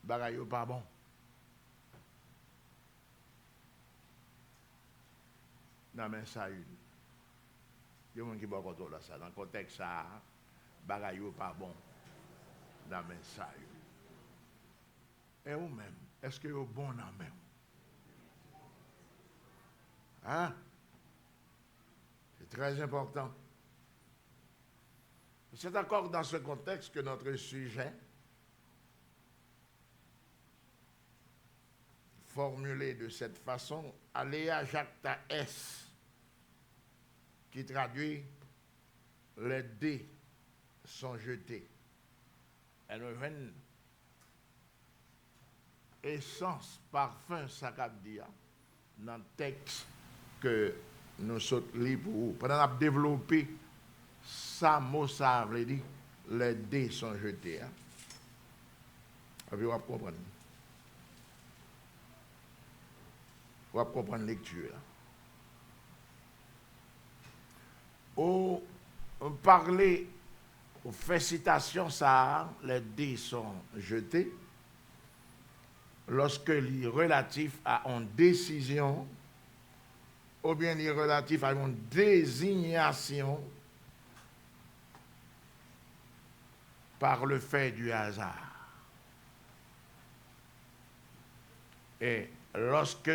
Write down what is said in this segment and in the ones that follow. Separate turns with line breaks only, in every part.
bagay yo pas bon. Non mais ça une. Il y a des gens qui ne contrôle ça. Dans le contexte ça, bagay yo pas bon. Non mais ça une. Et vous-même, est-ce que vous bon dans même? Hein? C'est très important. C'est encore dans ce contexte que notre sujet, formulé de cette façon, Aléa Jacta S, qui traduit les dés sont jetés. Elle me vient essence, parfum, ça dit dans le texte que nous sommes libres pour vous. Pendant qu'on a développé ça, mot ça veut dire les dés sont jetés. Hein? Et puis, on va comprendre. On va comprendre la lecture. On parlait, on fait citation, ça, les dés sont jetés lorsque les relatifs à une décision ou bien les relatifs à une désignation par le fait du hasard. Et lorsque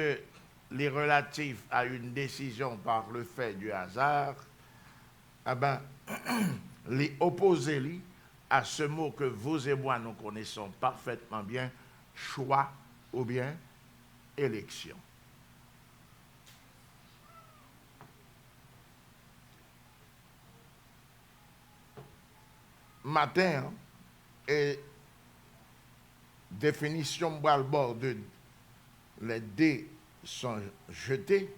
les relatifs à une décision par le fait du hasard, eh ben, les opposés à ce mot que vous et moi nous connaissons parfaitement bien, choix ou bien élection. Matin, et définition bord de les dés sont jetés.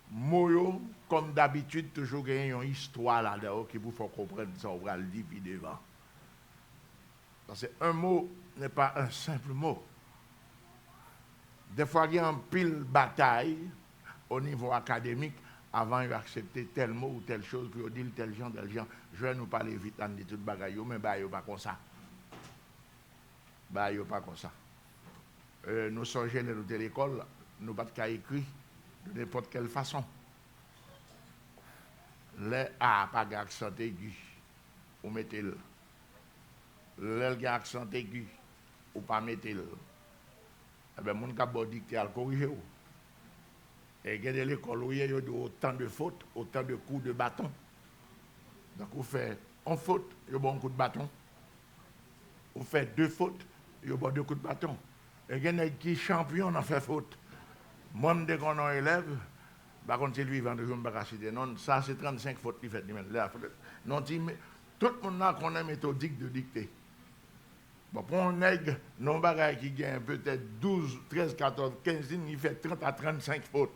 Moyo, comme d'habitude, toujours gagne une histoire là-dedans qui vous faut comprendre ça, on va le dire devant. Parce qu'un mot n'est pas un simple mot. Des fois, il y a une pile bataille au niveau académique avant d'accepter tel mot ou telle chose, puis on dit tel genre. Je vais nous parler vite en dit tout bagaille, mais bah, il pas comme ça. Bah, il pas comme ça. Nous sommes jeunes de l'école, nous pas qu'à écrire de n'importe quelle façon. Les A pas d'accent aigu, ou mettez-le. Les accent aigu, ou pas mettez-le. Eh bien, mon cap dicté à le corriger. Et il y a l'école où il y a autant de fautes, autant de coups de bâton. Donc, vous faites une faute, il y a un coup de bâton. Vous faites deux fautes, il y a deux coups de bâton. Et il y a qui champion dans fait faute. Moi, dès qu'on a un élève, par contre, c'est lui, vendredi, je ne vais pas citer. Non, ça, c'est 35 fautes qu'il fait. Non, tout le monde a qu'on est méthodique de dicter. Bon, pour un nègre, non, bagaille qui gagne peut-être 12, 13, 14, 15, il fait 30 à 35 fautes.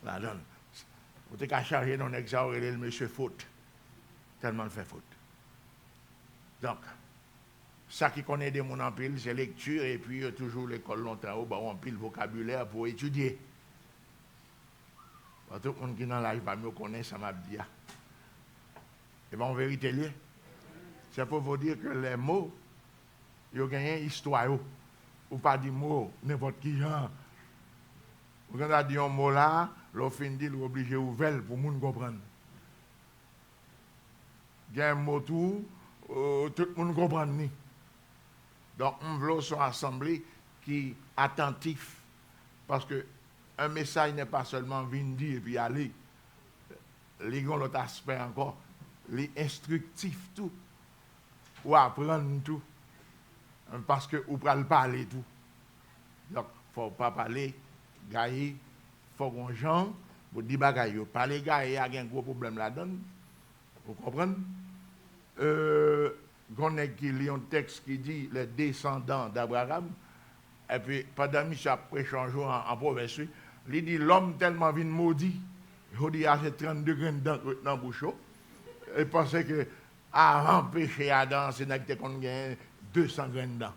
La donne. Vous avez qu'à charger non nègre, le monsieur faute. Tellement il fait faute. Donc, ça qui connaît des mots en pile, c'est lecture, et puis toujours l'école longtemps, où on pile vocabulaire pour étudier. Bon, tout le monde qui est dans l'âge va mieux connaître, ça m'a dit. Et bien, en vérité, c'est pour vous dire que les mots, ils ont gagné une histoire, ou pas des mots, n'importe qui genre. Vous avez dit un mot là, l'on finit, il est obligé d'ouvrir pour que les gens comprennent. Il y a un mot tout le monde comprend. Donc, on veut son assemblée qui est attentif. Parce que un message n'est pas seulement venir dire et puis aller. Il y a l'autre aspect encore. Il est instructif tout. Ou apprendre tout. Parce que vous pouvez parler tout. Donc, il ne faut pas parler gaï. Il faut qu'on gens vous dire bagaille. Parler gaï, il y a un gros problème là-dedans. Vous comprenez? On a un texte qui dit les descendants d'Abraham, et puis pendant que Michel prêche en province, il dit l'homme tellement vient maudit, il dit à 32 grains dans le bouche, et pensait que avant péché Adam, c'est qu'on gagne 200 grains dedans,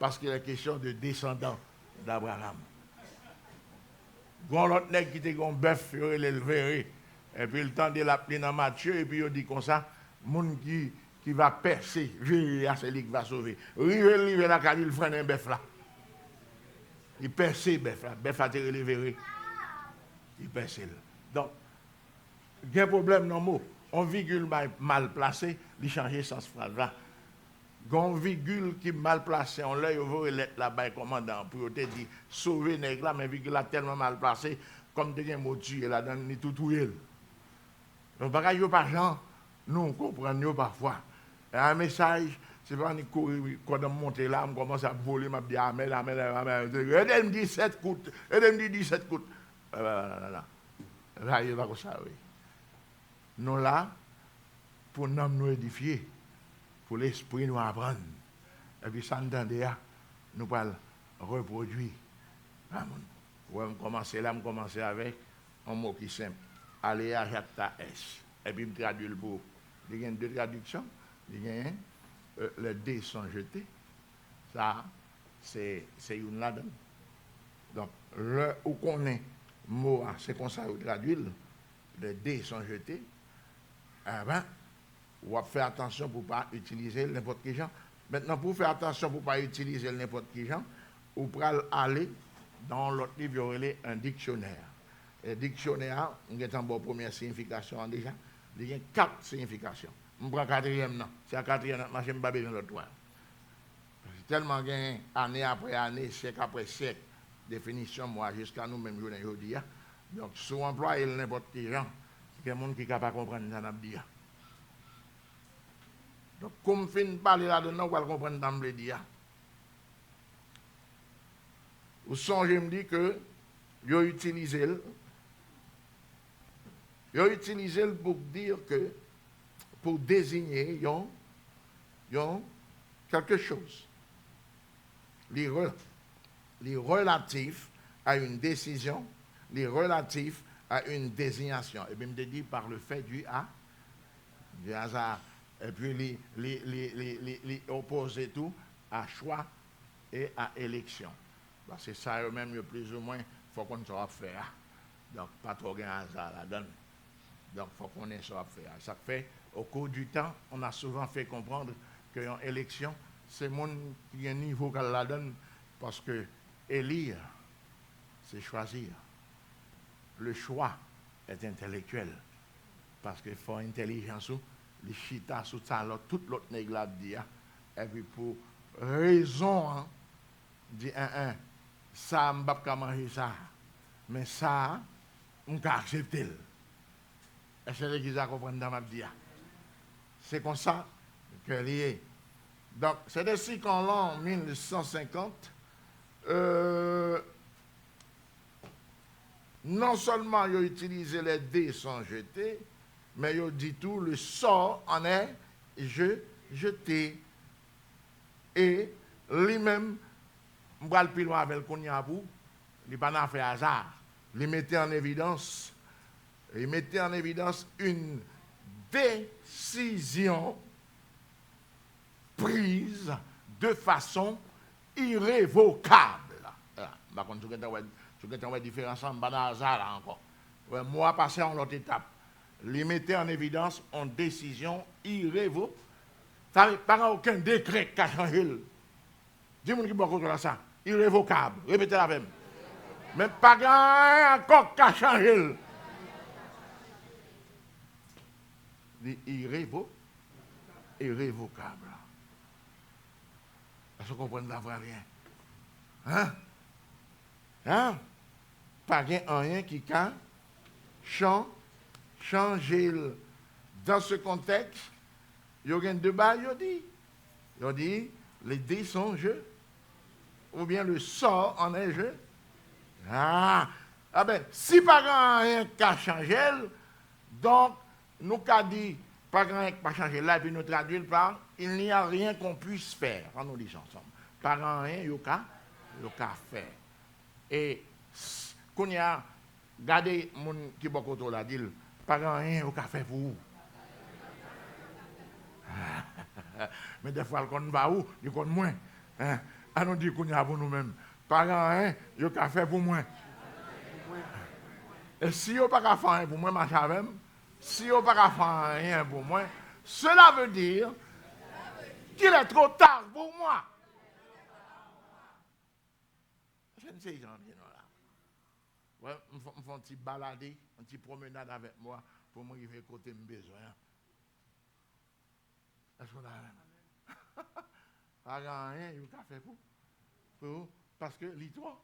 parce qu'il est question de descendants d'Abraham. Gon l'autre nèg qui était un bœuf, il le verrait, et puis le temps de l'appeler dans Matthieu, et puis il dit comme ça, monde qui qui va percer, c'est lui qui va sauver. Rive la caille, il freine un bœuf là. Il perce bœuf là. Bœuf là, tu relevé. Il perce. Donc, il y a un problème dans le mot. On virgule mal placé, il change sens phrase là. Gon virgule qui mal placé, on l'a ouvert lettre là-bas commandant pour te dire sauver nèg là, mais virgule là tellement mal placé comme te gen mot tuer là dans ni tout touyer. Donc bagay yo pas gens, nous comprendre yo parfois. Un message, c'est pas ni courir quand on monte là, on commence à voler, m'a dit amen. Et me dit 7 coûtes, et me dit 17 coûtes. Là, il va comme ça oui. Nous là pour nous édifier. Pour l'esprit nous apprendre. Et puis, ça nous allons reproduire. On commence là, on commence avec un mot qui est simple. Aller à Jacta S. Et puis, je traduis le mot. Il y a deux traductions. Il y a les dés sont jetés. Ça, c'est une là-dedans. Donc, le où qu'on est, mot, c'est comme ça, vous traduire. Les dés sont jetés. Avant, on va faire attention pour ne pas utiliser n'importe quel genre. Maintenant, pour faire attention pour ne pas utiliser n'importe quel genre, on peut aller dans l'autre livre, il y a un dictionnaire. Et le dictionnaire, on a une première signification déjà. Il y a 4 significations. On prend la 4e, non. C'est la 4e, je ne vais pas besoin de l'autre. Tellement gain année après année, siècle après siècle, définition, moi, jusqu'à nous-mêmes, aujourd'hui. Donc, si on emploie n'importe quel genre, il y a des gens qui ne peuvent pas comprendre ce qu'on dit. Donc, comme je finis de parler là-dedans, on va comprendre dans le dire. Vous songez me dire que vous utilisez pour dire que, pour désigner quelque chose. Les relatifs à une décision, les relatifs à une désignation. Et bien, je me dis par le fait du hasard. Et puis, les opposer tout à choix et à élection. C'est ça, eux-mêmes, plus ou moins, il faut qu'on soit faire. Donc, pas trop de hasard là-dedans. Donc, il faut qu'on ait ça à faire. Ça fait, au cours du temps, on a souvent fait comprendre qu'une élection, c'est mon qui a un niveau qu'elle la donne, parce que élire, c'est choisir. Le choix est intellectuel, parce qu'il faut intelligence. Les chita sous ça, tout l'autre nègre là dit, et puis pour raison, dit ça, je ne peux pas manger ça, mais ça, on peut accepter. Et c'est ce qu'ils comprennent dans ma vie. C'est comme ça que lié. Donc, c'est ainsi qu'en l'an 1950, non seulement ils ont utilisé les dés sans jeter, mais il dit tout, le sort en est jeté. Et lui-même, je vais le plus loin avec le Kouniabou, il n'a pas fait hasard. Il mettait en évidence une décision prise de façon irrévocable. Par contre, tu as une différence entre hasard là encore. Moi, passé en l'autre étape. Les mettait en évidence en décision irrévocable. Ça n'a pas aucun décret qui a changé. Dis-moi qui beaucoup ça. Irrévocable. Répétez la même. Mais pas encore qui a changé. Irrévocable. Est-ce que vous comprenez la vraie rien? Pas rien qui a changer. Dans ce contexte, il y a deux balles, il dit, les dés sont jeux, ou bien le sort en est jeu. Si pas rien qu'à changer, donc, nous qu'a dit, pas rien qu'à changer là, et puis nous traduisons par, il n'y a rien qu'on puisse faire, en nous disant ensemble. Pas rien, il y a qu'à faire. Et, quand il y a, regardez, mon qui beaucoup trop là, dit, pas rien au café pour vous. Mais des fois, quand on va où, il compte moins. On nous dit qu'on y a pour nous-mêmes. Pas rien au café pour moi. Et si on n'a pas faire rien pour moi, ma chavem, si on n'a pas faire rien pour moi, cela veut dire qu'il est trop tard pour moi. Je ne sais pas, là. Ouais, je fais un petit balader, un petit promenade avec moi pour me arriver côté mes besoins. Est-ce qu'on a rien? Pas rien, il a fait pour parce que l'histoire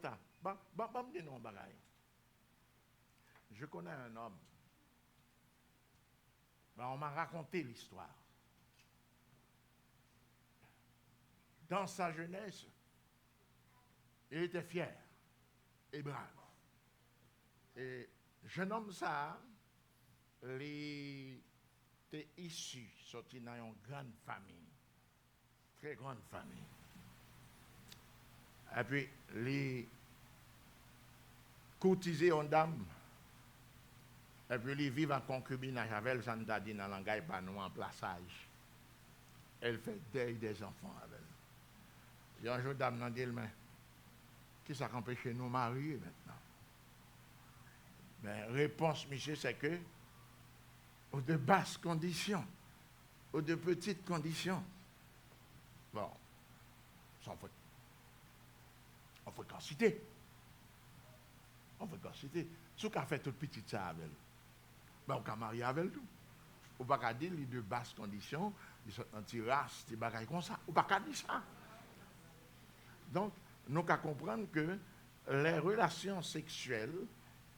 tard. Me dis non, bagaille. Je connais un homme. On m'a raconté l'histoire. Dans sa jeunesse, il était fier et brave. Et jeune homme ça, il était issu, sorti dans une grande famille. Très grande famille. Et puis, il courtisait une dame. Et puis, il vit en concubinage avec elle, ça nous a dit dans le langage pas nous en plaçage. Elle fait deuil des enfants avec elle. Il y a un jour, dame n'a dit, mais qui ça empêche nous marier maintenant? Mais réponse, monsieur, c'est que, aux de basses conditions, aux de petites conditions. Bon, sans faute. En fréquencité. En fréquencité. Ce qu'a fait toute petite ça avec elle. Ben, on peut marier avec elle tout. On ne peut pas dire les de basses conditions, ils sont anti-race, des bagailles comme ça. On ne peut pas dire ça. Donc, nous devons comprendre que les relations sexuelles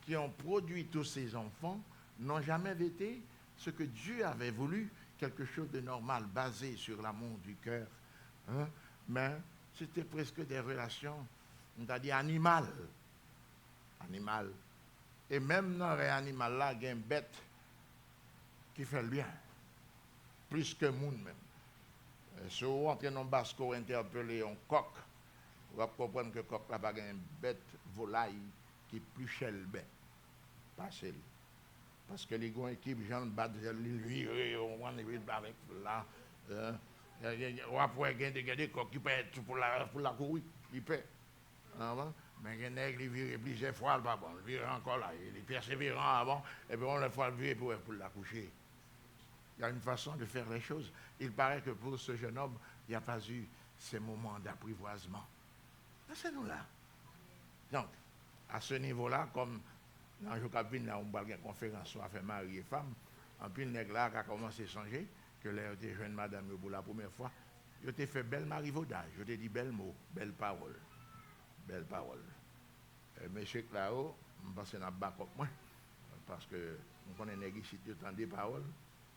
qui ont produit tous ces enfants n'ont jamais été ce que Dieu avait voulu, quelque chose de normal, basé sur l'amour du cœur. Hein? Mais c'était presque des relations, on a dit animales. Animales. Et même dans les animaux là, il y a une bête qui fait le bien. Plus que monde même. Si vous entrez dans le basco interpeller un coq, vous allez comprendre que le coq là, il y a une bête volaille qui est plus chère le bête. Pas celle. Parce que les grands équipes, gens battent les virer, on va les avec là. On va pouvoir gagner des coqs qui paient pour la courir. Ils paient. Mais les nègres, ils virent plusieurs fois, le bon, ils virent encore là, ils persévèrent avant, et puis on le fait virer pour la coucher. Il y a une façon de faire les choses. Il paraît que pour ce jeune homme, il n'y a pas eu ces moments d'apprivoisement. Laissez-nous là. Donc, à ce niveau-là, comme dans le cabine, là, on a une conférence sur affaires mari et femme, en plus, le nègre là a commencé à songer que là, était jeune madame pour la première fois. Je t'ai fait belle marivaudage, je t'ai dit bel mot, belle parole. Belle parole. Monsieur là-haut, je pense que c'est dans le moi, parce que on connaît les négociations, ils entendent des paroles,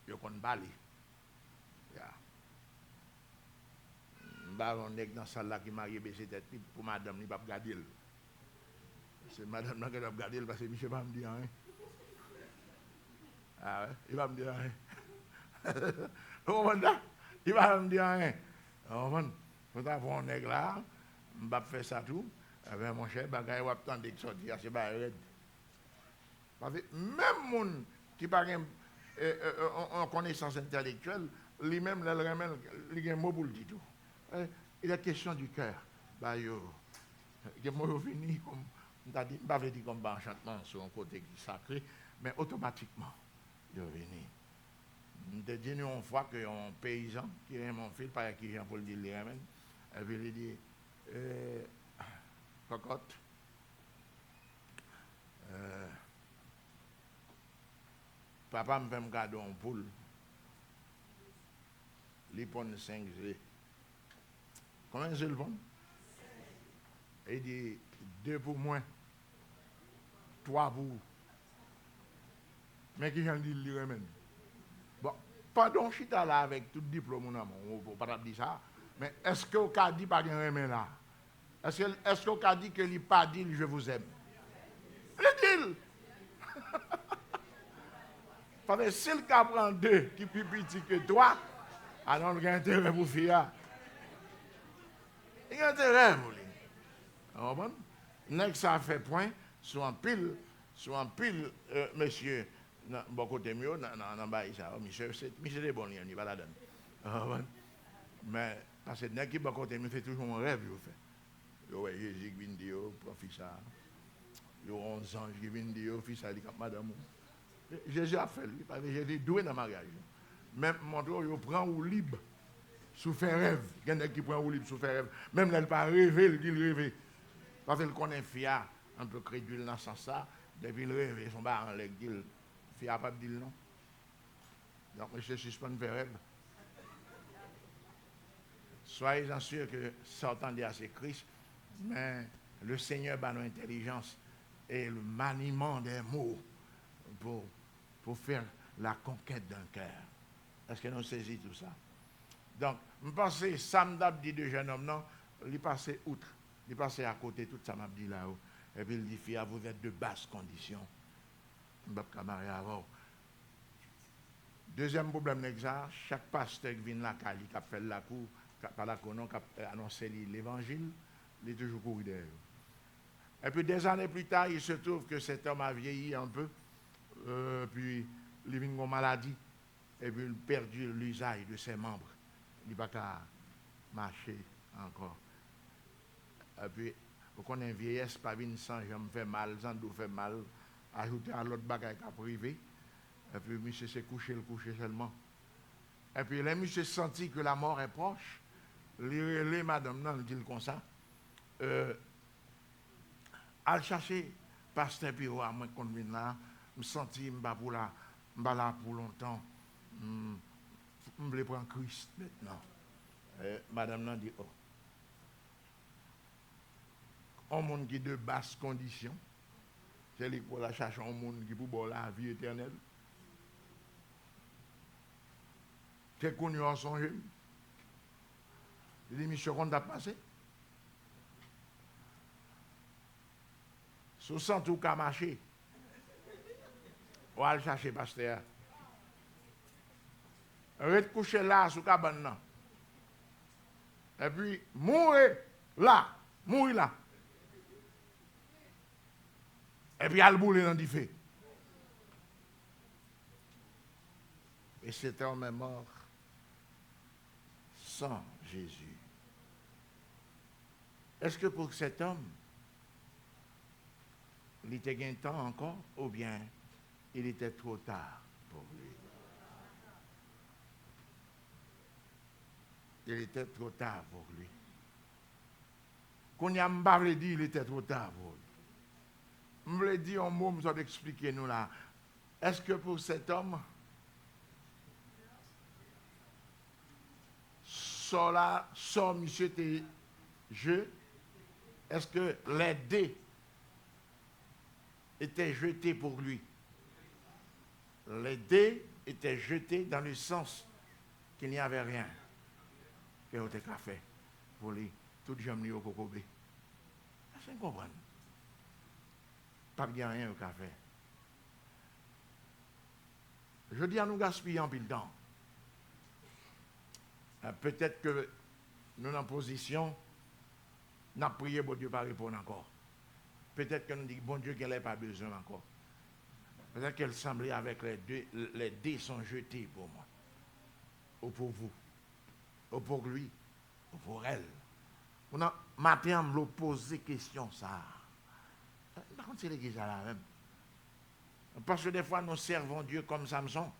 ils connaissent balai. On nèg dans salle là qui marie baisser tête pour madame, il pas regarder. C'est madame là qui doit regarder parce que monsieur va me dire rien. Ah ouais, il va me dire rien. Il va me dire rien. On va avoir un nèg là, on va faire ça tout. Avec mon cher, bagay wap tande qui sorti à ce bail. Parce que même moun qui n'a pas en connaissance intellectuelle, lui-même, il a un mot pour le dire tout. Il est question du cœur. Bah yo, il mot fini comme on dit, pas dire comme enchantement sur un côté qui sacré, mais automatiquement, il est venu. On dit une fois qu'un paysan qui est mon fils, pas qui vient pour le dire, il veut dire cocotte. Papa me fait me garder un poule. Il prend 5 œufs. Combien d'œufs il prend? Il dit 2 pour moi, 3 pour vous. Mais qui j'en dit le remède? Bon, pardon, je suis là avec tout diplôme, on ne peut pas dire ça. Mais est-ce que vous avez dit pas de remède là? Est-ce que vous avez dit que il pas dit je vous aime? Le dit. Parce que s'il prend 2 qui plus petit que toi, alors il y a intérêt pour faire. Il y a intérêt pour lui. Bon? Next, ça fait point sur un pile, monsieur, beaucoup de mieux, dans ça. Monsieur, c'est bon, il va la donner. Mais, parce que next, qui beaucoup de mieux, fait toujours un rêve, il fait. Yo, Jésus qui vient dire, professeur. Yo, 11 ans, qui vient dire, fils, il dit, madame. Jésus a fait, lui, parce que Jésus est doué dans le mariage. même montre, il prend ou libre, sous fait rêve. Il y en a qui prend ou libre sous fait rêve. Même là, il pas rêver, il dit rêver. Parce qu'il connaît Fia, un peu crédule dans ce sens-là, depuis le rêve, son bar en l'air, il Fia pas dire non. Donc, monsieur suspend faire rêve. Soyez-en sûrs que sortant de c'est Christ, mais le Seigneur a l'intelligence et le maniement des mots pour faire la conquête d'un cœur. Est-ce que nous saisissons tout ça? Donc, je pense que Sam Dab dit de jeune homme, non, il est passé outre, il est passé à côté, tout ça m'a dit là-haut. Et puis il dit, fille, vous êtes de basse condition. Je ne peux pas marier avant. Deuxième problème, chaque pasteur qui vient là, qui a fait la cour, par la cour, qui a annoncé l'évangile, il est toujours couru derrière. Et puis des années plus tard, il se trouve que cet homme a vieilli un peu, puis il a une maladie, et puis il a perdu l'usage de ses membres. Il n'a pas qu'à marcher encore. Et puis, vous connaissez une vieillesse, pas une sang, je me fais mal, sans doute fait mal, ajouter à l'autre bagaille qu'à privé. Et puis, monsieur s'est couché, le coucher seulement. Et puis, là, monsieur senti que la mort est proche. Les madame, non, dit comme ça. À chercher pasteur Piro à moi qu'on vient là, me sentis m'ba pour là, m'ba là pour longtemps. Je voulais prendre Christ maintenant. Madame nan dit oh. Un monde qui de basse condition, c'est lui pour la chercher un monde qui pour la vie éternelle. C'est connu en son jeu. Il dit monsieur qu'on a passé. Sous sent tout qu'à marcher. On va le chercher, pasteur. Reste couché là, sous cabane. Et puis, mourir là. Et puis, elle boule dans du feu. Et cet homme est mort sans Jésus. Est-ce que pour cet homme, il était gain de temps encore, ou bien il était trop tard pour lui? Il était trop tard pour lui. Quand il a m'parlé dit, il était trop tard pour lui. Je voulais dire un mot, je vais expliquer nous là. Est-ce que pour cet homme, ça, monsieur, était jeu, est-ce que les dés étaient jetés pour lui? Les dés étaient jetés dans le sens qu'il n'y avait rien que vous avez fait pour lui. Tout le monde au cocobé. C'est une comprendre. Pas bien rien au café. Je dis à nous gaspiller en pile temps. Peut-être que nous, en position, n'a prié, bon Dieu, pas répondre encore. Peut-être que nous disons, bon Dieu, qu'elle n'a pas besoin encore. Peut-être qu'elle semblait avec les dés sont jetés pour moi. Ou pour vous. Ou pour lui. Ou pour elle. On a matin, on me posé question ça. Par contre, c'est l'église là même. Parce que des fois, nous servons Dieu comme Samson.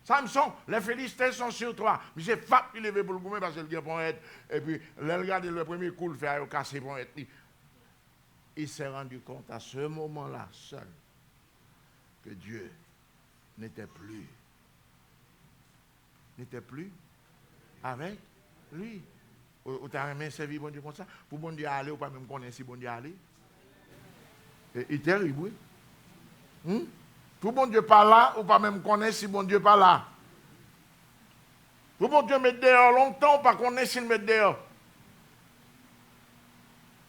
Samson, les Philistins sont sur toi. Mais c'est fap, il levé pour le goumer parce qu'il a pour être. Et puis, il regarde le premier coup, il fait casser pour être. Il s'est rendu compte à ce moment-là seul que Dieu n'était plus avec lui. Ou t'as aimé servir bon Dieu comme ça? Pour bon Dieu aller, ou pas même connaître si bon Dieu aller? Il est terrible, oui. Pour bon Dieu pas là, ou pas même connaître si bon Dieu pas là. Pour bon Dieu mettre dehors longtemps, ou pas connaître s'il met dehors.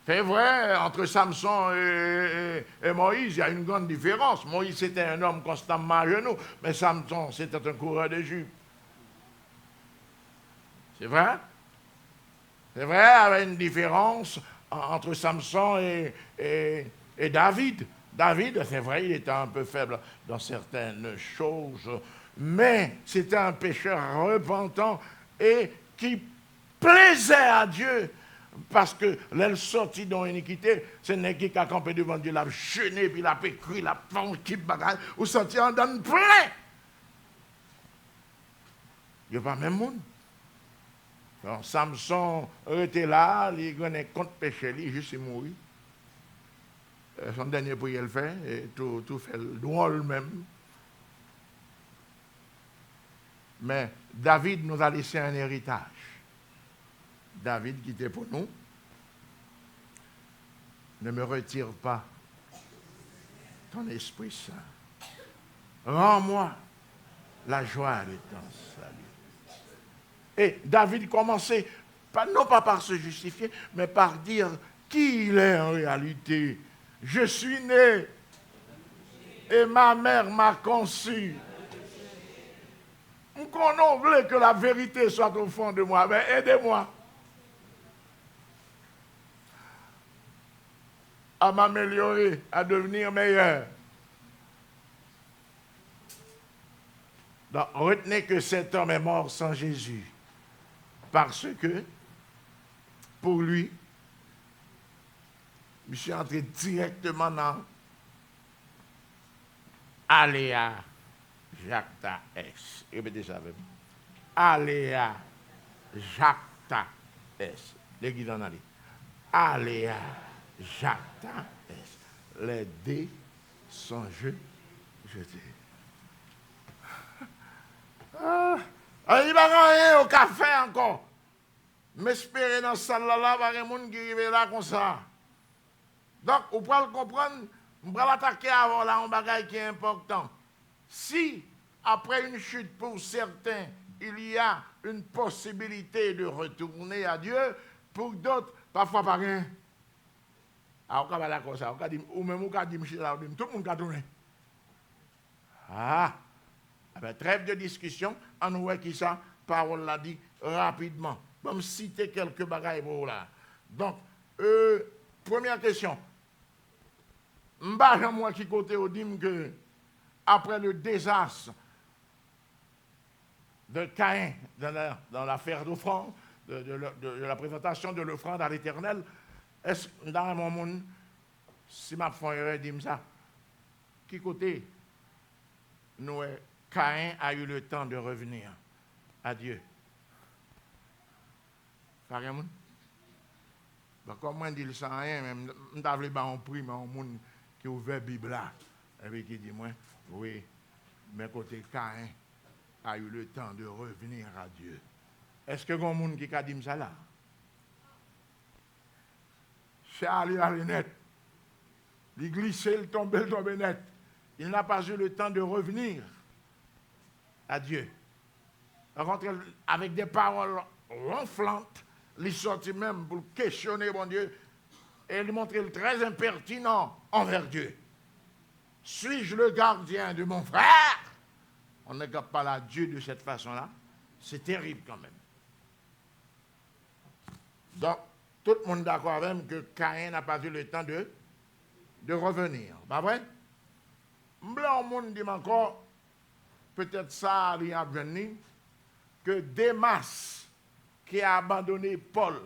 C'est vrai, entre Samson et Moïse, il y a une grande différence. Moïse, c'était un homme constamment à genoux, mais Samson, c'était un coureur de jupes. C'est vrai? C'est vrai, il y avait une différence entre Samson et David. David, c'est vrai, il était un peu faible dans certaines choses, mais c'était un pécheur repentant et qui plaisait à Dieu. Parce que l'elle sortit dans l'iniquité, c'est n'est qui a campé devant Dieu, l'a jeûné, puis l'a écrit, l'a fait un petit bagage, ou sorti en donne plein. Il n'y a pas même monde. Donc, Samson était là, il connaît contre péché, il juste mourir. Son dernier prière le fait, et tout fait le drôle même. Mais David nous a laissé un héritage. David qui était pour nous. Ne me retire pas ton Esprit Saint. Rends-moi la joie de ton salut. Et David commençait, non pas par se justifier, mais par dire qui il est en réalité. Je suis né et ma mère m'a conçu. Qu'on voulait que la vérité soit au fond de moi, mais aidez-moi à m'améliorer, à devenir meilleur. Donc, retenez que cet homme est mort sans Jésus. Parce que, pour lui, je suis entré directement dans Aléa Jacta S. Répétez ça avec moi. Aléa Jacta S. L'église en allée. Aléa Jacta S. Les dés sont jetés. Il va rien au café encore. M'espérer dans cette salle-là, il y a des gens qui arrivent là comme ça. Donc, vous pouvez le comprendre, vous pouvez l'attaquer avant là, un bagage qui est important. Si, après une chute pour certains, il y a une possibilité de retourner à Dieu, pour d'autres, parfois pas rien. Alors, on va là comme ça, ou même on va dire, tout le monde va tourner. Ah! Avec trêve de discussion, on voit qui ça, parole l'a dit rapidement. Je vais citer quelques bagailles pour là. Donc, première question. M'bage moi qui côté au dim que après le désastre de Caïn dans l'affaire d'offrande, de la présentation de l'offrande à l'Éternel, est-ce que dans mon monde, si ma foi dit ça, qui côté nous Caïn a eu le temps de revenir à Dieu. Carrément. Comment dire ça rien, même je n'avais pas un prix, mais un monde qui a ouvert la Bible là, et qui dit, moi, oui, mais côté Caïn a eu le temps de revenir à Dieu. Est-ce que un monde qui a dit ça là? C'est aller net. Il glissait, il tombait net. Il n'a pas eu le temps de revenir à Dieu. Rentrer avec des paroles ronflantes, il sortit même pour questionner mon Dieu et lui montrer très impertinent envers Dieu. Suis-je le gardien de mon frère? On ne garde pas là Dieu de cette façon-là. C'est terrible quand même. Donc, tout le monde est d'accord avec même que Caïn n'a pas eu le temps de revenir. Pas vrai? Blanc monde dit encore, peut-être ça a venu, que Démas, qui a abandonné Paul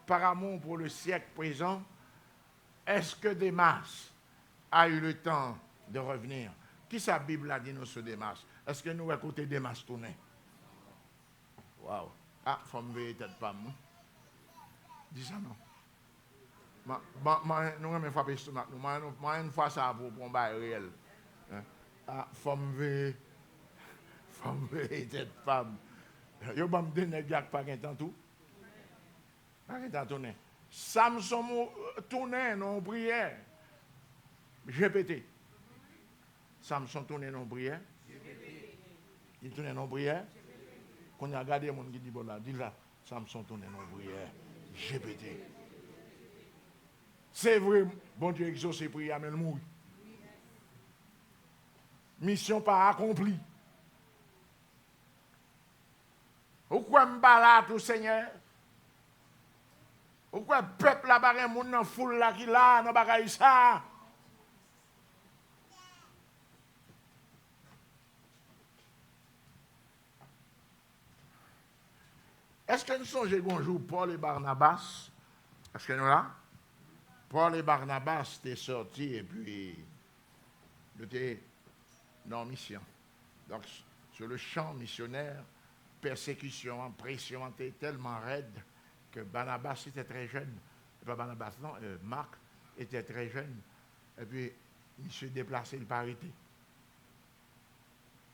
par amour pour le siècle présent, est-ce que Démas a eu le temps de revenir? Qui sa Bible a dit nous sur Démas? Est-ce que nous écoutons Démas tourner? Waouh! Ah, il faut me veiller peut-être pas moi. Dis ça non. Nous avons frappé sur nous. Moi, une fois ça pour un bail réel. Ah, il faut me veiller. Peut-être pas. Yo va me donner Jack pas un temps tout. Pas un temps tourner. Samson tournait non prière. J'ai pété. Samson tournait non prière. Il tournait non prière. Quand on a regardé mon qui dit bon là, dit là, Samson tournait non prière. J'ai pété. C'est vrai, bon Dieu exauce prière mais le mourir. Mission pas accomplie. Pourquoi me balade tout Seigneur? Pourquoi le peuple là-bas, moun nan foule là qui là, nan bagay ça? Est-ce que nous songeons un jour Paul et Barnabas? Est-ce que nous là? Paul et Barnabas étaient sortis et puis ils étaient en mission. Donc, sur le champ missionnaire, persécution, pression était tellement raide que Barnabas était très jeune. Pas Barnabas, non, Marc était très jeune. Et puis, il s'est déplacé, il n'a pas arrêté.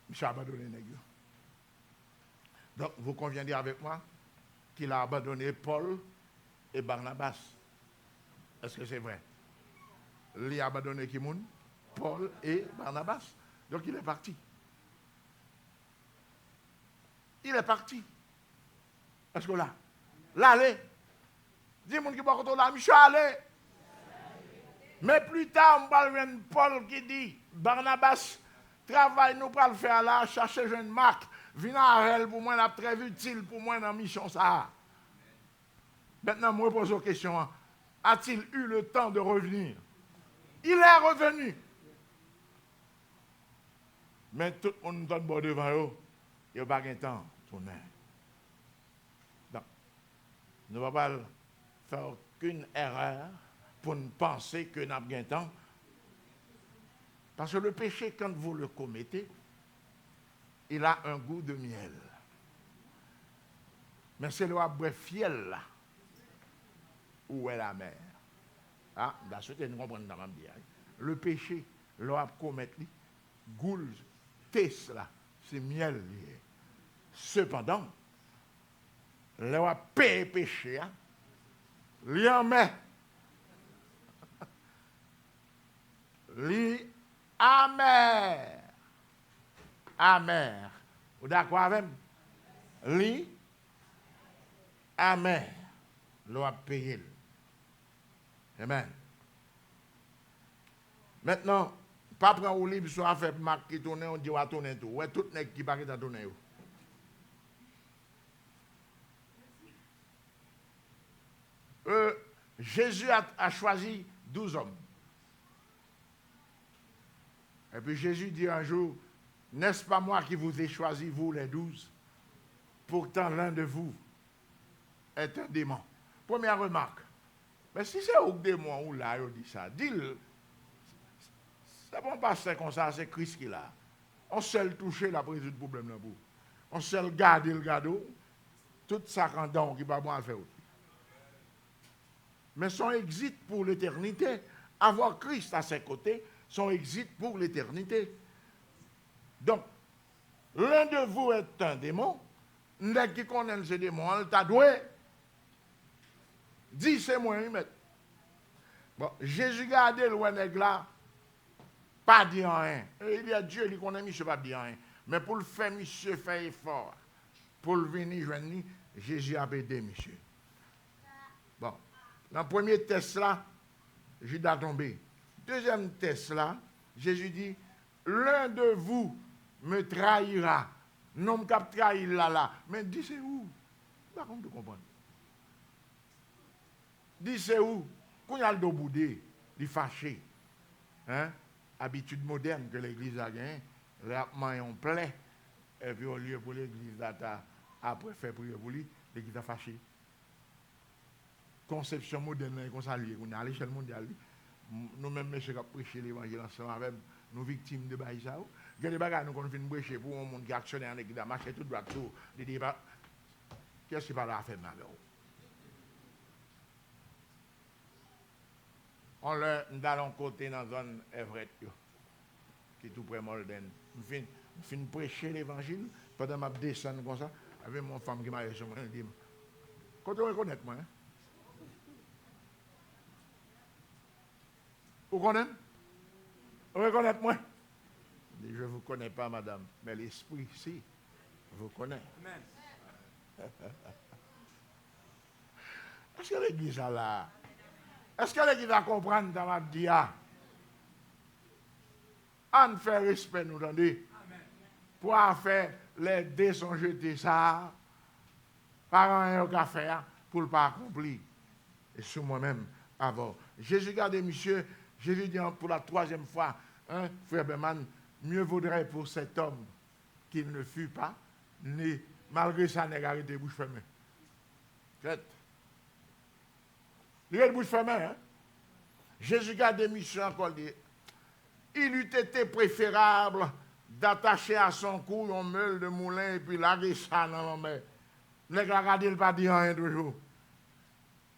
Il s'est abandonné, nègre. Donc, vous conviendrez avec moi qu'il a abandonné Paul et Barnabas. Est-ce que c'est vrai? Il a abandonné qui moun? Paul et Barnabas. Donc, il est parti. Il est parti. Est-ce que là? L'allez. Dis-moi qui va là, monsieur, allez. Mais plus tard, on va voir Paul qui dit, Barnabas, travail nous pour le faire là, chercher jeune Marc, venez à elle pour moi, la très utile pour moi dans la mission ça. Maintenant, moi, je pose une question. A-t-il eu le temps de revenir? Il est revenu. Mais tout le monde est bon devant eux. Il n'y a pas de temps de tourner. Donc, nous ne pouvons pas faire aucune erreur pour ne penser que nous avons de temps. Parce que le péché, quand vous le commettez, il a un goût de miel. Mais c'est le boire fiel là. Où est la mer? Ah, la suite, nous comprenons dans ma vie. Le péché, l'on commettre, goût, test là, c'est miel. Cependant, l'on paye péché, l'y en met. L'y amer. Amer. Vous d'accord avec moi? L'y amer. L'on a payé. Amen. Maintenant, pas prendre au livre sur affaire Marc qui tourne, on dit on va tourner tout. Ouais, tout n'est qui paraît à tourner. Jésus a choisi 12 hommes. Et puis Jésus dit un jour, n'est-ce pas moi qui vous ai choisi, vous les 12? Pourtant l'un de vous est un démon. Première remarque. Mais si c'est un démon ou là, il dit ça, dis-le. C'est bon pasteur comme ça, c'est Christ qui l'a. On seul toucher la prise du problème là pour. On seul garder le gado, tout ça quand on qui va bien faire. Mais son exit pour l'éternité, avoir Christ à ses côtés, son exit pour l'éternité. Donc, l'un de vous est un démon, n'est qui connaît ce démon, il t'a doué. Dis c'est moi, il met. Bon, Jésus garde le nèg là, pas dire rien. Il y a Dieu, il connaît monsieur pas dire rien. Mais pour le faire, monsieur fait effort. Pour le venir joindre, Jésus a aidé monsieur. Bon, dans le premier test là, Judas a tombé. Deuxième test là, Jésus dit, l'un de vous me trahira. Non, me trahir là. Mais dis c'est où? Pas comme tu comprends. Dis c'est où? Quand il y a le dos boudé, il est fâché. Hein? Habitude moderne que l'église a gagné, les mains ont plein. Et puis au lieu pour l'église d'attendre, après faire prier pour lui, l'église a fâché. Conception moderne, qu'on s'allie, on est à l'échelle mondiale. Nous-mêmes, messieurs, qui prêchons l'évangile ensemble avec nos victimes de Baïsa. Il y a des bagages nous qu'on fait prêcher pour un monde qui actionne en église, marcher tout droit, tout. Il dit, qu'est-ce qui parle à faire avec vous? Nous allons côté dans la zone Everett, qui est tout près de Molden. Je finis prêcher l'évangile, pendant que je descends comme ça, avec mon femme qui m'a dit, elle dit, quand tu reconnais moi, hein? Vous connaissez? Vous reconnaissez moi? Je dis, je ne vous connais pas, madame, mais l'esprit, si, vous connaît. Est-ce que l'église a là? Est-ce que l'église va comprendre dans ma vie? On fait respect, nous entendez? Pour faire les dés sont jetés ça, par un café, pour ne pas accomplir. Et sur moi-même, avant. Jésus garde monsieur, Jésus dit pour la troisième fois, hein, frère Berman, mieux vaudrait pour cet homme qu'il ne fût pas, né, malgré sa négarité, bouche fermée. Il a la bouche fermée, hein? Jésus garde monsieur encore dit, il eût été préférable d'attacher à son cou un meule de moulin et puis larguer ça dans la mer. Nèg la regarder, il pas dire rien toujours.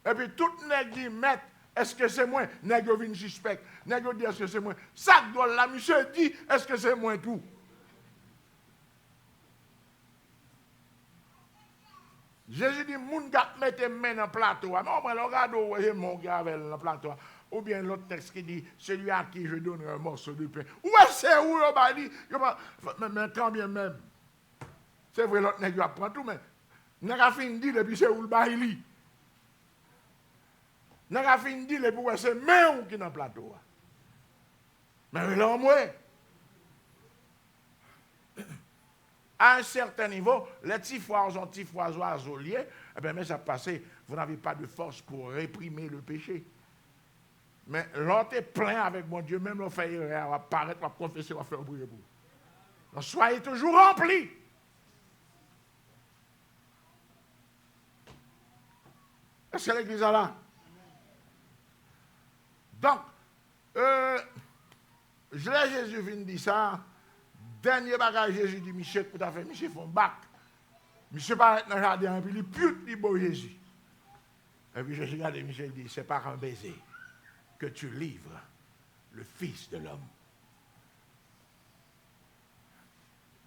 Et puis tout nèg dit, maître, est-ce que c'est moi? Nèg yo vinn suspect. Nèg yo dit, est-ce que c'est moi? Ça doit la monsieur dit, est-ce que c'est moi tout? Jésus dit, moun gars mette main dans le plateau. Mais on va regarder mon gars avec le plateau. Ou bien l'autre texte qui dit, celui à qui je donnerai un morceau de pain. Où est-ce que où on va dire? Mais quand bien même. C'est vrai, l'autre nèg apprend tout, mais n'a pas fini de dire, et puis c'est où le baili. N'a pas fini de dire, et puis c'est même qui est dans le plateau. Mais là, moi, à un certain niveau, les petits foisons, oiseaux, eh bien, mais ça passe, vous n'avez pas de force pour réprimer le péché. Mais l'autre est plein avec mon Dieu, même le fait on va paraître, on va confesser, on va faire brûler pour. Donc, soyez toujours remplis. Est-ce que l'église est là? Donc, Jésus vient dire ça. Dernier bagage, Jésus dit, Michel, tout à fait, Michel font bac. Michel paraît dans le jardin, et puis il pute, il beau Jésus. Et puis Jésus regarde Michel dit, c'est par un baiser que tu livres le Fils de l'homme.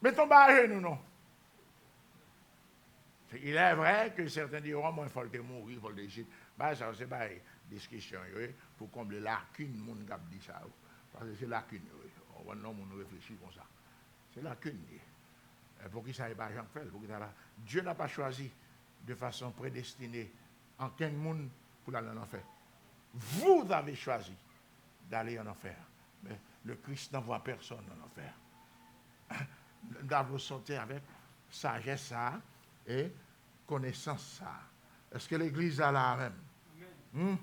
Mettons bas à genoux, non. Il est vrai que certains diront, moi, il faut le mourir, il faut le déchirer. Ben, ça, c'est pas une discussion, pour combler la lacune, mon gars dit ça. Parce que c'est la lacune, on va non, on réfléchit comme ça. C'est la lacune. Pour qui ça n'est pas Jean-Fel, Dieu n'a pas choisi de façon prédestinée en quel monde pour aller en enfer. Vous avez choisi d'aller en enfer. Mais le Christ n'envoie personne en enfer. Nous devons sortir avec sagesse ça et connaissance ça. Est-ce que l'Église a la même?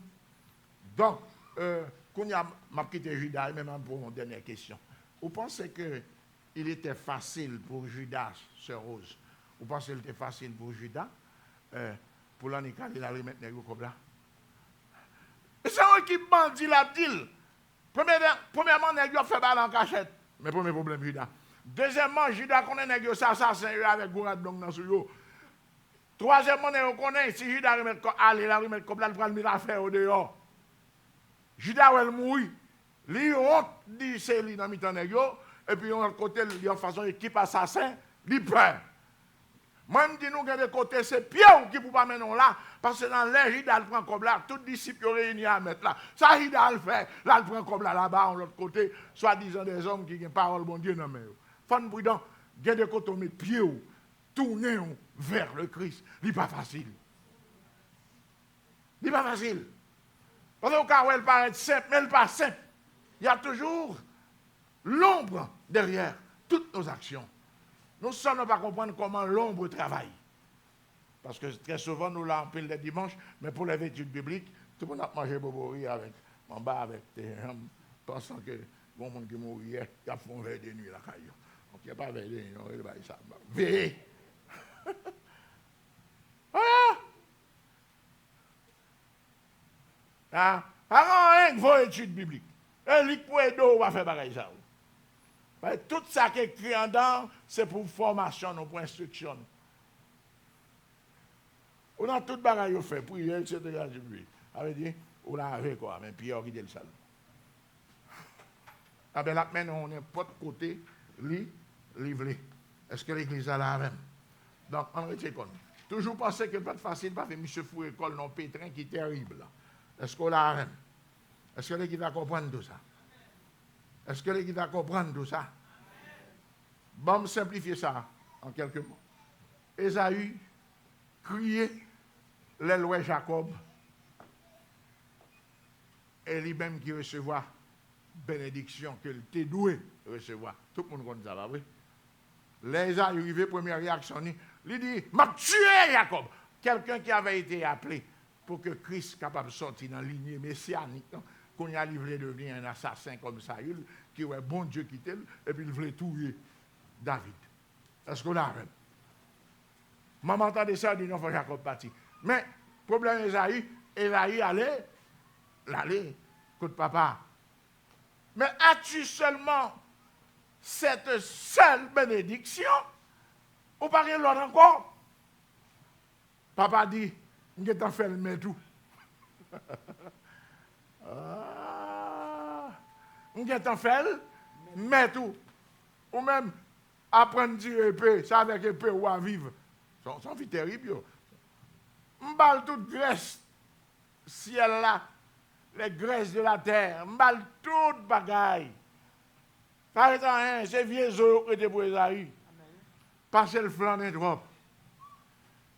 Donc, quand il y a ma petite Judas, même pour une dernière question. Vous pensez qu'il était facile pour Judas, Sœur Rose? Vous pensez qu'il était facile pour Judas? Pour l'anical, il a remis le comme là. C'est un qui bandit la deal. Premièrement, il a fait balle en cachette. Mais premier problème, Judas. Deuxièmement, Judas connaît nèg yo assassin avec gourad donc dans sou. Troisièmement, on connaît si Judas remet aller la remettre comme là il prend le affaire au dehors. Judas elle mourir. Li honte dit c'est lui dans mitan nèg yo et puis on côté il en façon équipe assassin, li peur. Moi me dis nous que de côté c'est Pierre qui pour pas mener là parce que dans l'air Judas prend comme là tout disciple réunis à mettre là. Ça Judas le fait, là il prend comme là-bas de l'autre côté, soi-disant des hommes qui ont parole bon Dieu dans main. Fon prudent, gain de côté mettre pied ou tourner vers le Christ, n'est pas facile. n'est pas facile. Parce que quand elle paraît simple, mais elle n'est pas simple. Il y a toujours l'ombre derrière toutes nos actions. Nous ne savons pas comprendre comment l'ombre travaille. Parce que très souvent, nous l'avons pile les dimanches, mais pour les études bibliques, tout le monde a mangé boborie avec, en bas avec tes jambes, pensant que bon monde qui mourit, il a fait un verre de nuit la caillou. Donc il n'y a pas verre de nuit, il va ça. Veillez. Voilà. Avant, vos études bibliques. Un lit pour aider, on va faire pareil ça. Tout ça qui est écrit en dedans, c'est pour formation, non pour instruction. On a tout bagaille au fait, prier, etc. Avait dit, on l'a avec quoi, mais Pierre qui dit le salut. Ah ben là, maintenant, on est pas de côté, livré. Est-ce que l'église a la même? Donc, on retient compte. Toujours penser que ce n'est pas facile, parce que M. Fou école non pétrin qui est terrible. Est-ce qu'on a la même? Est-ce que l'église va comprendre tout ça? Est-ce que l'église va comprendre tout ça? Bon, me simplifier ça en quelques mots. Ésaü criait les lois Jacob et lui-même qui recevra bénédiction qu'il était doué recevoir. Tout le monde connaît ça, oui. Les arrivés, première réaction, il dit, m'a tué Jacob. Quelqu'un qui avait été appelé pour que Christ soit capable de sortir dans la lignée messianique, qu'on y a livré devenir un assassin comme Saül, qui est bon Dieu qui t'aime, et puis il voulait tuer David. Est-ce qu'on a même? Maman entendait ça, dit non, il faut Jacob partir. Mais, problème Esaü allait, côté papa. Mais as-tu seulement cette seule bénédiction, ou pas l'autre encore. Papa dit, je t'en fais le main tout. Je t'en fais le main tout. Ou même, apprendre à tirer épée, ça avec épée ou à vivre. C'est vie terrible. M'bal toute graisse, ciel là, les graisses de la terre, m'bal toute bagaille. Par exemple, c'est vieux os que pour Esaü. Parce qu'elle flâne trop.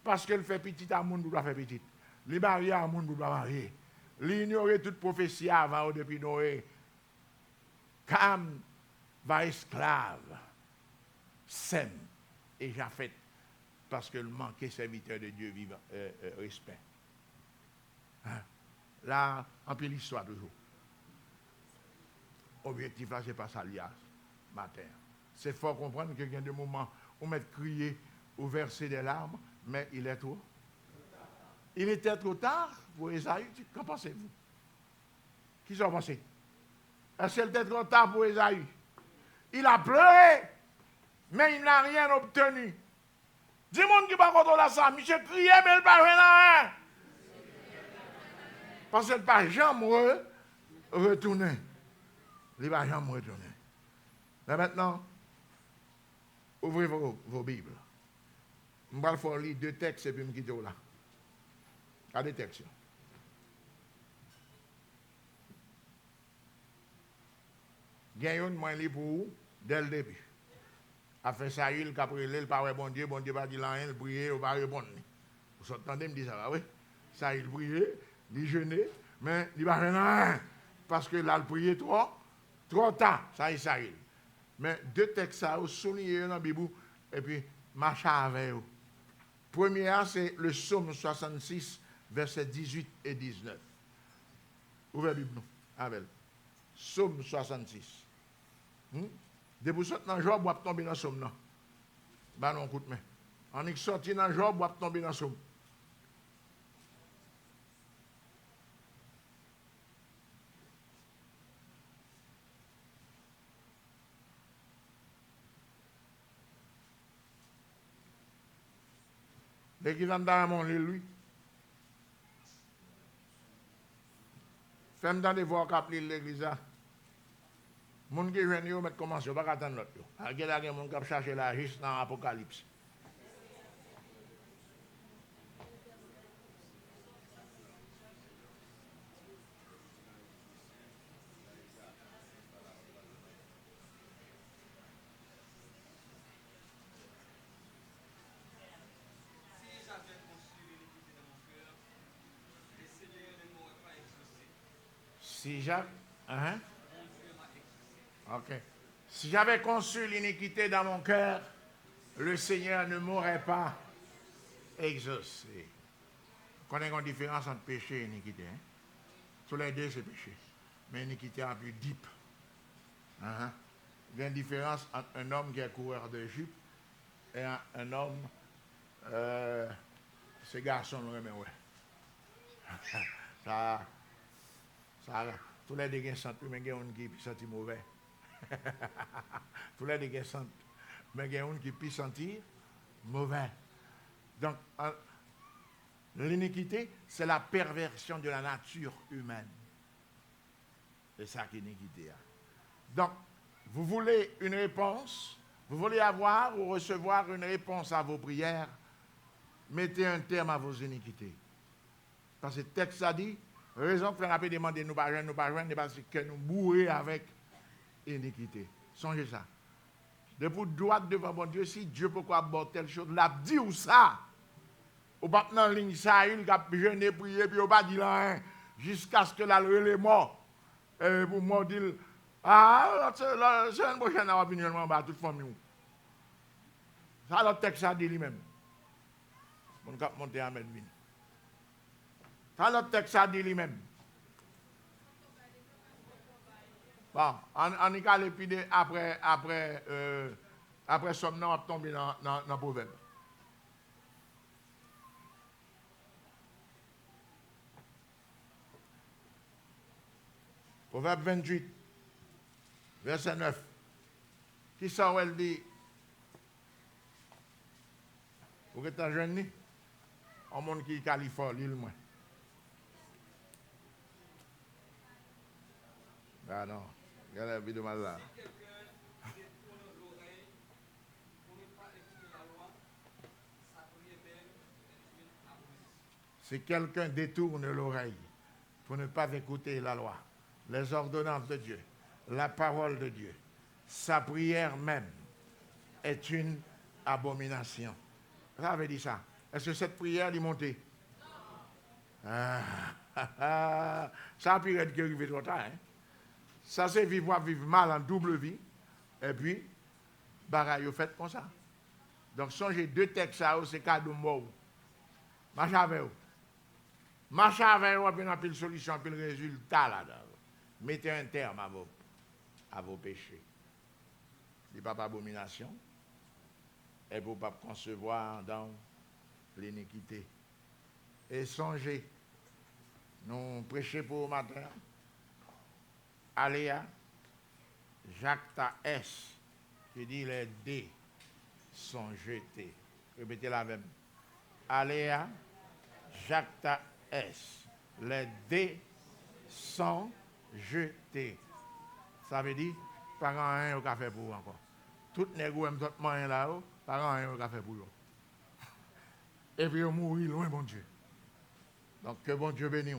Parce qu'elle fait petit à monde, doit faire petit. Les mariés à monde, doit marier. L'ignorer toute prophétie avant depuis Noé. Cam va esclave, Sem et Japhet, parce qu'elle manquait serviteur de Dieu vivant, respect. Hein? Là, en plus l'histoire toujours. Objectif là, c'est pas ça liage, matin. C'est fort comprendre qu'il y a des moments où on met crier, ou verser des larmes, mais il est trop. Il était trop tard pour Esaü. Qu'en pensez-vous? Qui s'en pensez? Est-ce qu'il était trop tard pour Esaü? Il a pleuré, mais il n'a rien obtenu. Dis-moi qui va contrôler ça. Monsieur criait, mais il n'a pas rien. Parce qu'il n'a pas jamais retourné. Il n'a jamais retourné. Mais maintenant, ouvrez vos Bibles. Je vais faire lire 2 textes et puis je vais quitter là. À des textes. Il y a une moi pour vous dès le début. A fait ça, il a prié, il parle bon Dieu va dire rien, il prie, il va répondre. Vous entendez me dire ça, oui? Ça, il priait, il jeûnait, mais il va rien. Parce que là, il priait trop tard, ça y est. Mais 2 textes, ça, vous soulignez dans la Bible, et puis, marchez avec vous. Première, c'est le psaume 66, versets 18 et 19. Ouvrez la Bible, nous, avec. Psaume 66. Depuis que dans Job, vous tomber dans le psaume. Ben non, écoute, mais. On est sorti dans Job, vous tomber dans le psaume. Dès qu'il entre dans mon lit, lui. Fais-moi dans des voix qui l'église. Les gens qui viennent, ils mettent commencer, ils ne vont pas attendre l'autre. Il y a des gens qui cherchent la juste dans l'Apocalypse. Si j'avais... Hein? Ok. Si j'avais conçu l'iniquité dans mon cœur, le Seigneur ne m'aurait pas exaucé. Vous connaissez une différence entre péché et iniquité. Hein? Tous les deux, c'est péché. Mais l'iniquité est plus deep. Il y a une différence entre un homme qui est coureur de jupe et un homme, ce garçon, mais ouais. ça, tous les deux sont mais il y a un qui sentit mauvais. Tous les deux sont mais il y a un qui peut sentir mauvais. Donc, l'iniquité, c'est la perversion de la nature humaine. C'est ça qui est l'iniquité. Donc, vous voulez une réponse, vous voulez avoir ou recevoir une réponse à vos prières, mettez un terme à vos iniquités. Parce que le texte a dit, raison pour faire demander nous pas joindre, parce que nous bourrons avec iniquité. Songez ça. Depuis droite devant mon Dieu, si Dieu peut quoi telle chose, l'a dit ou ça. Ou pas dans la ligne ça, il a jeûné, prié, puis il pas dit rien, jusqu'à ce que la relève mort. Et pour moi dire, c'est une prochaine opinion, on va toute famille. Ça, le texte a dit lui-même. On va monter à Medvin. Ça, le texte a dit lui-même. Bon, on y a l'épidé après somme, on va tomber dans le proverbe. Proverbe 28, verset 9. Qui ça, elle dit? Vous êtes jeune, ni? Un monde qui est Californie, l'île, moi. Ah non, regardez la vidéo mal là. Si quelqu'un détourne l'oreille pour ne pas écouter la loi, les ordonnances de Dieu, la parole de Dieu, sa prière même est une abomination. Ça veut dire ça. Est-ce que cette prière est montée? Ça a pu être arrivé trop tard. Hein? Ça, c'est vivre mal en double vie. Et puis, bagaille, fait comme ça. Donc, songez deux textes, ça, c'est cadeau mort. Marche avec vous. Marche avec vous, puis on a une solution, puis le résultat là-dedans. Mettez un terme à vos péchés. Ce n'est pas abomination. Et vous ne pouvez pas concevoir dans l'iniquité. Et songez, nous prêchons pour le matin. Aléa, Jacques S, qui dit les dés sont jetés. Répétez la même. Aléa, Jacques S, les dés sont jetés. Ça veut dire, pas rien au café pour vous encore. Tout les gens qui ont moyen là-haut, pas rien au café pour vous. Et puis, on mourit loin, bon Dieu. Donc, que bon Dieu bénisse.